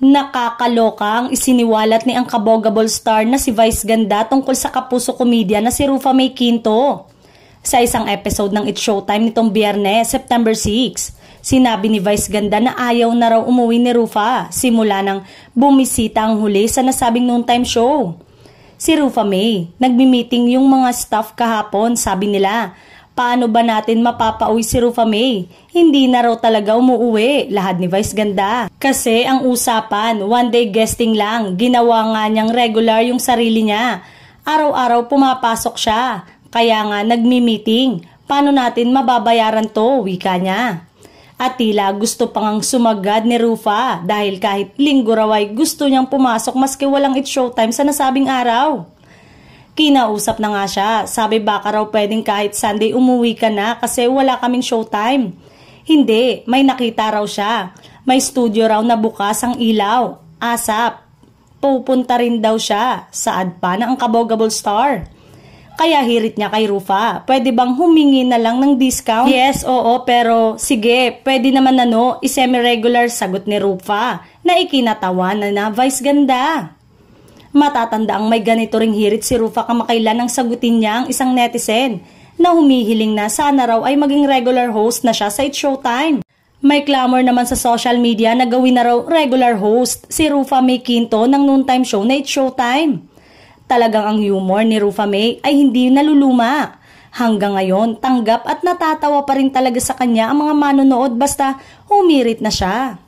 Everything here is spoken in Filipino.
Nakakaloka ang isiniwalat ni ang kabogable star na si Vice Ganda tungkol sa kapuso komedya na si Rufa May Quinto. Sa isang episode ng It's Showtime nitong Biyernes, September 6, sinabi ni Vice Ganda na ayaw na raw umuwi ni Rufa simula nang bumisita ang huli sa nasabing noontime show. Si Rufa May, nagmi-meeting yung mga staff kahapon, sabi nila. Paano ba natin mapapauwi si Rufa May? Hindi na raw talaga umuuwi, lahad ni Vice Ganda. Kasi ang usapan, one day guesting lang, ginawa nga niyang regular yung sarili niya. Araw-araw pumapasok siya, kaya nga nagmi-meeting. Paano natin mababayaran to, wika niya. At tila gusto pang sumagad ni Rufa dahil kahit linggo raw ay gusto niyang pumasok maski walang It's Showtime sa nasabing araw. Kinausap na nga siya, sabi baka raw pwedeng kahit Sunday umuwi ka na kasi wala kaming showtime. Hindi, may nakita raw siya. May studio raw na bukas ang ilaw. ASAP. Pupunta rin daw siya. Saad pa na ang kabogable star. Kaya hirit niya kay Rufa, pwede bang humingi na lang ng discount? Yes, oo, pero sige, pwede naman i-semi-regular, sagot ni Rufa na ikinatawanan na Vice Ganda. Matatanda ang may ganito ring hirit si Rufa kamakailan nang sagutin niya ang isang netizen na humihiling na sana raw ay maging regular host na siya sa It's Showtime. May clamor naman sa social media na gawin na raw regular host si Rufa May Quinto ng noontime show na It's Showtime. Talagang ang humor ni Rufa May ay hindi naluluma. Hanggang ngayon, tanggap at natatawa pa rin talaga sa kanya ang mga manonood basta humirit na siya.